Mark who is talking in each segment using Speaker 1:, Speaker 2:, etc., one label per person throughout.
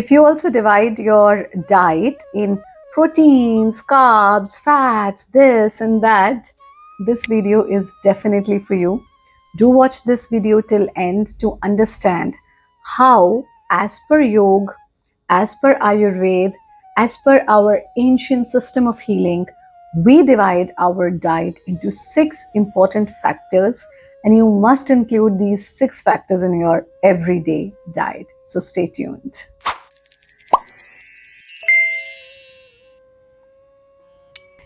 Speaker 1: If you also divide your diet in proteins, carbs, fats, this and that, this video is definitely for you. Do watch this video till end to understand how, as per yoga, as per Ayurveda, as per our ancient system of healing, we divide our diet into 6 important factors, and you must include these 6 factors in your everyday diet. So stay tuned.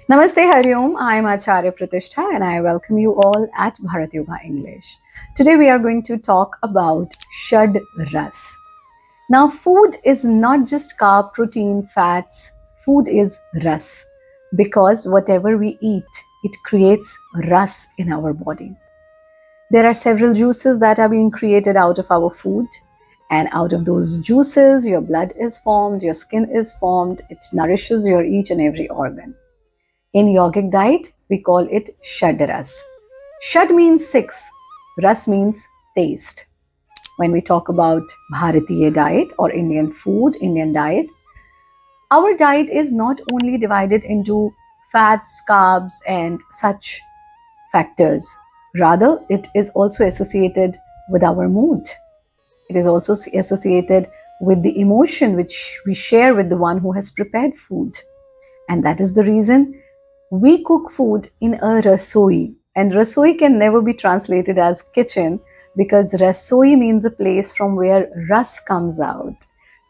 Speaker 1: Namaste Hariom, I am Acharya Pratishtha and I welcome you all at Bharat Yoga English. Today we are going to talk about Shad Ras. Now food is not just carb, protein, fats, food is ras, because whatever we eat, it creates ras in our body. There are several juices that are being created out of our food, and out of those juices your blood is formed, your skin is formed, it nourishes your each and every organ. In yogic diet, we call it ShadRas. Shad means 6, Ras means taste. When we talk about Bharatiya diet or Indian food, Indian diet, our diet is not only divided into fats, carbs, and such factors. Rather, it is also associated with our mood. It is also associated with the emotion which we share with the one who has prepared food. And that is the reason we cook food in a rasoi, and rasoi can never be translated as kitchen, because rasoi means a place from where ras comes out,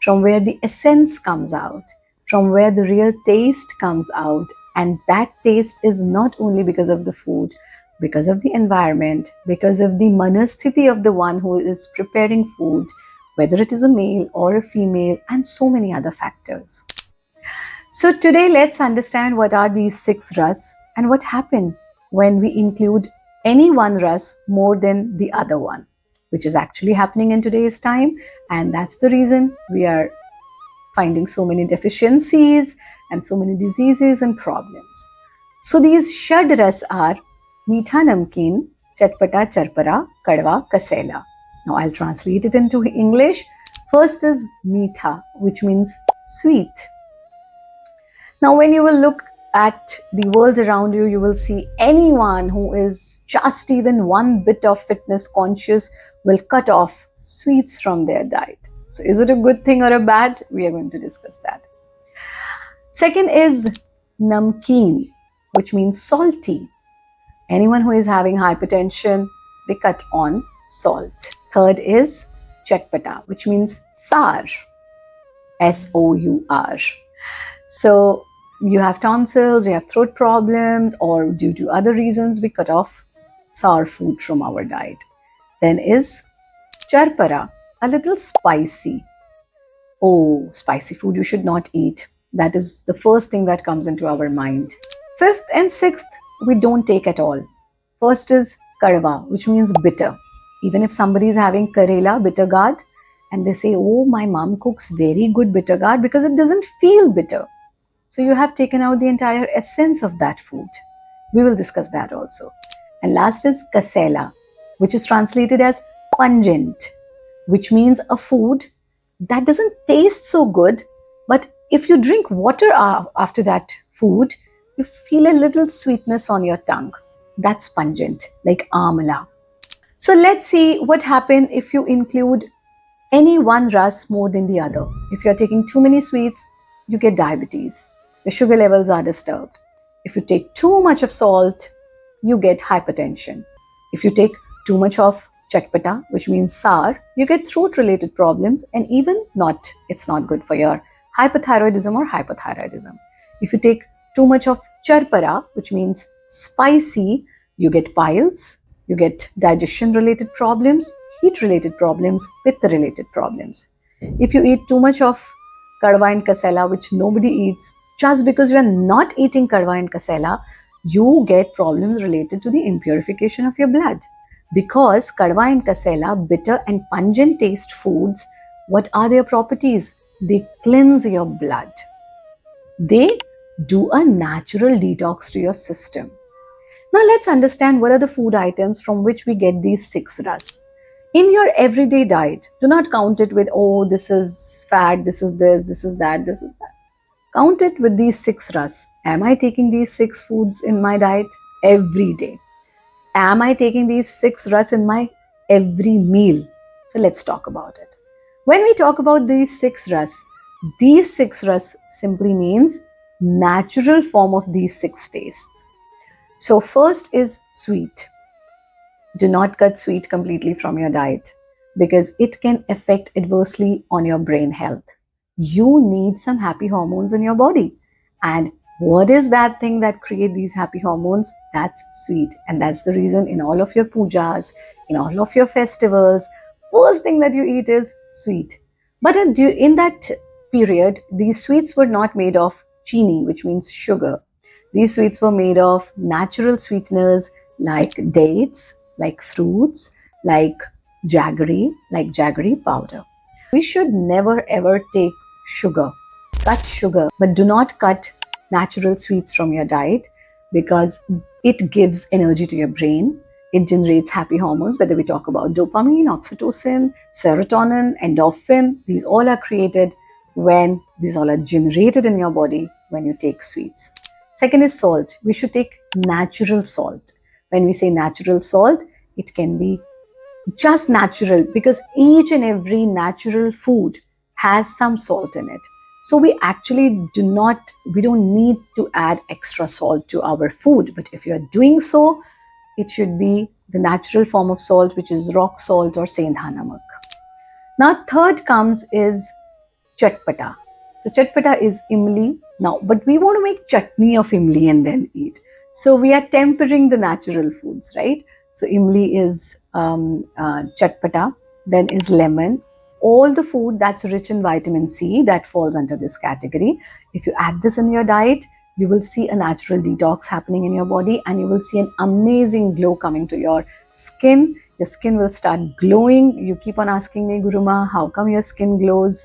Speaker 1: from where the essence comes out, from where the real taste comes out. And that taste is not only because of the food, because of the environment, because of the manasthiti of the one who is preparing food, whether it is a male or a female, and so many other factors. So today let's understand what are these 6 ras and what happens when we include any one ras more than the other one, which is actually happening in today's time, and that's the reason we are finding so many deficiencies and so many diseases and problems. So these Shad ras are meetha namkeen, chatpata charpara, kadwa kasela. Now I'll translate it into English. First is meetha, which means sweet. Now, when you will look at the world around you, you will see anyone who is just even one bit of fitness conscious will cut off sweets from their diet. So, is it a good thing or a bad? We are going to discuss that. Second is namkeen, which means salty. Anyone who is having hypertension, they cut on salt. Third is chatpata, which means sour, S-O-U-R. So you have tonsils, you have throat problems, or due to other reasons, we cut off sour food from our diet. Then is charpara, a little spicy. Oh, spicy food you should not eat. That is the first thing that comes into our mind. Fifth and sixth, we don't take at all. First is kadwa, which means bitter. Even if somebody is having karela, bitter gourd, and they say, oh, my mom cooks very good bitter gourd, because it doesn't feel bitter. So you have taken out the entire essence of that food. We will discuss that also. And last is kasela, which is translated as pungent, which means a food that doesn't taste so good, but if you drink water after that food, you feel a little sweetness on your tongue. That's pungent, like amla. So let's see what happens if you include any one ras more than the other. If you're taking too many sweets, you get diabetes. Your sugar levels are disturbed. If you take too much of salt, you get hypertension. If you take too much of chatpata, which means sour, you get throat-related problems, and even it's not good for your hypothyroidism or hypothyroidism. If you take too much of charpara, which means spicy, you get piles, you get digestion-related problems, heat-related problems, pitta-related problems. If you eat too much of kadwa and kasela, which nobody eats, just because you are not eating kadwa and kasela, you get problems related to the impurification of your blood. Because kadwa and kasela, bitter and pungent taste foods, what are their properties? They cleanse your blood. They do a natural detox to your system. Now let's understand what are the food items from which we get these 6 ras. In your everyday diet, do not count it with, oh, this is fat, this is this is that, this is that. Count it with these 6 ras. Am I taking these 6 foods in my diet every day? Am I taking these 6 ras in my every meal? So let's talk about it. When we talk about these 6 ras simply means natural form of these 6 tastes. So first is sweet. Do not cut sweet completely from your diet because it can affect adversely on your brain health. You need some happy hormones in your body. And what is that thing that create these happy hormones? That's sweet. And that's the reason in all of your pujas, in all of your festivals, first thing that you eat is sweet. But in that period, these sweets were not made of chini, which means sugar. These sweets were made of natural sweeteners like dates, like fruits, like jaggery powder. We should never ever take cut sugar, but do not cut natural sweets from your diet because it gives energy to your brain. It generates happy hormones, whether we talk about dopamine, oxytocin, serotonin, endorphin. These all are created when these all are generated in your body when you take sweets. Second is salt. We should take natural salt. When we say natural salt, it can be just natural because each and every natural food has some salt in it. So we don't need to add extra salt to our food. But if you're doing so, it should be the natural form of salt, which is rock salt or sendha namak. Now, third comes is chatpata. So chatpata is imli. Now, but we want to make chutney of imli and then eat. So we are tempering the natural foods, right? So imli is chatpata, then is lemon. All the food that's rich in vitamin C that falls under this category. If you add this in your diet, you will see a natural detox happening in your body and you will see an amazing glow coming to your skin. Your skin will start glowing. You keep on asking me, Guruma, how come your skin glows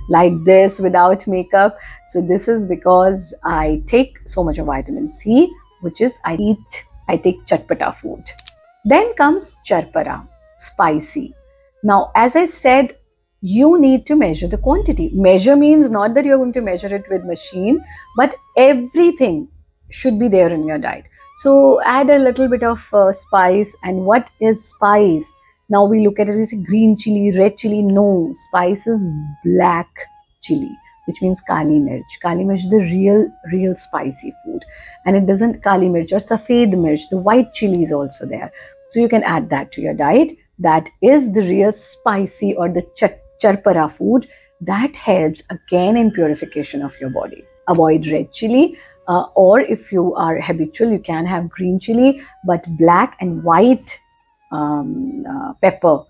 Speaker 1: like this without makeup? So this is because I take so much of vitamin C, which is I take chatpata food. Then comes charpara, spicy. Now, as I said, you need to measure the quantity. Measure means not that you're going to measure it with machine, but everything should be there in your diet. So add a little bit of spice. And what is spice? Now we look at it, we say green chili, red chili. No, spice is black chili, which means kali mirch. Kali mirch is the real spicy food. And it doesn't kali mirch or safed mirch. The white chili is also there. So you can add that to your diet. That is the real spicy or the charpara food that helps again in purification of your body. Avoid red chili, or if you are habitual, you can have green chili, but black and white pepper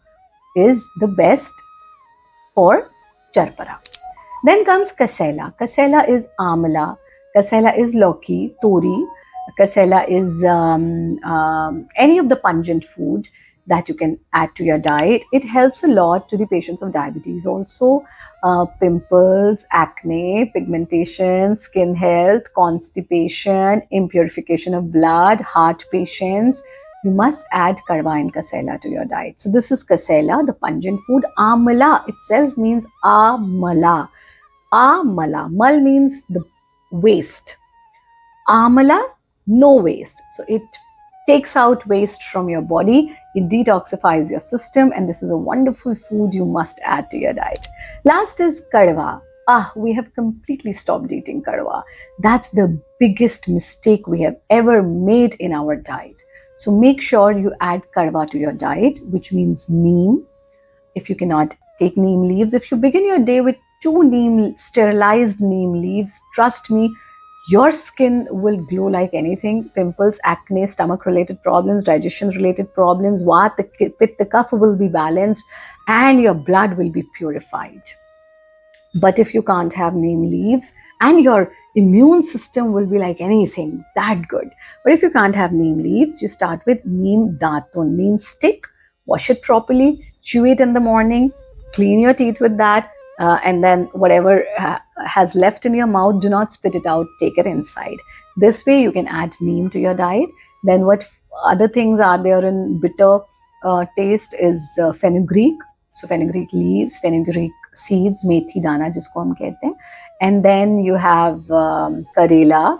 Speaker 1: is the best for charpara. Then comes kasela. Kasela is amla. Kasela is loki, tori. Kasela is any of the pungent food that you can add to your diet. It helps a lot to the patients of diabetes also. Pimples, acne, pigmentation, skin health, constipation, impurification of blood, heart patients. You must add karwa and kasela to your diet. So this is kasela, the pungent food. Amala itself means amala. Amala. Mal means the waste. Amala, no waste. So it takes out waste from your body. It detoxifies your system, and this is a wonderful food you must add to your diet. Last is kadwa. We have completely stopped eating kadwa. That's the biggest mistake we have ever made in our diet. So make sure you add kadwa to your diet, which means neem. If you cannot take neem leaves, if you begin your day with 2 sterilized neem leaves, trust me, your skin will glow like anything. Pimples, acne, stomach related problems, digestion related problems, vatta, pitta, kafa will be balanced and your blood will be purified. But if you can't have neem leaves, and your immune system will be like anything, that good. But if you can't have neem leaves, you start with neem daton, neem stick, wash it properly, chew it in the morning, clean your teeth with that, and then whatever has left in your mouth, do not spit it out, take it inside. This way you can add neem to your diet. Then what other things are there in bitter? taste is fenugreek. So fenugreek leaves, fenugreek seeds, methi dana jisko hum kehte hain. And then you have karela,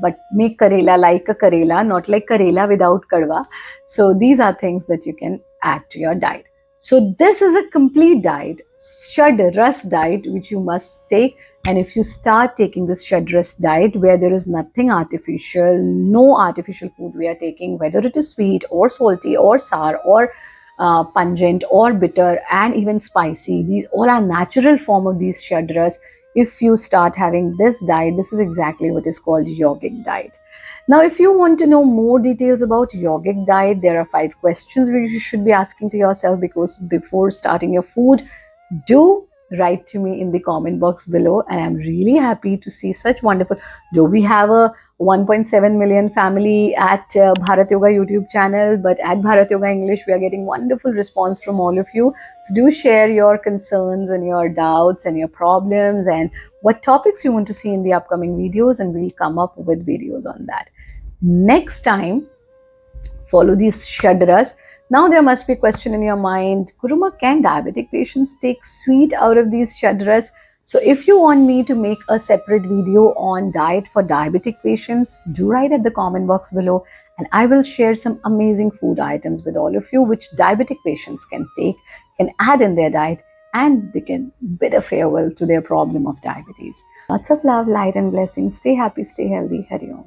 Speaker 1: but make karela like a karela, not like karela without kadwa. So these are things that you can add to your diet. So this is a complete diet, Shad Ras diet, which you must take. And if you start taking this Shad Ras diet, where there is nothing artificial, no artificial food we are taking, whether it is sweet or salty or sour or pungent or bitter and even spicy, these all are natural form of these Shad Ras. If you start having this diet, this is exactly what is called yogic diet. Now, if you want to know more details about yogic diet, there are 5 questions which you should be asking to yourself, because before starting your food, do write to me in the comment box below. And I'm really happy to see such wonderful, though we have a 1.7 million family at Bharat Yoga YouTube channel, but at Bharat Yoga English, we are getting wonderful response from all of you. So do share your concerns and your doubts and your problems and what topics you want to see in the upcoming videos, and we'll come up with videos on that. Next time, follow these ShadRas. Now there must be a question in your mind, Guruma, can diabetic patients take sweet out of these ShadRas? So if you want me to make a separate video on diet for diabetic patients, do write at the comment box below, and I will share some amazing food items with all of you which diabetic patients can take, can add in their diet, and they can bid a farewell to their problem of diabetes. Lots of love, light and blessings. Stay happy, stay healthy. Hari Om.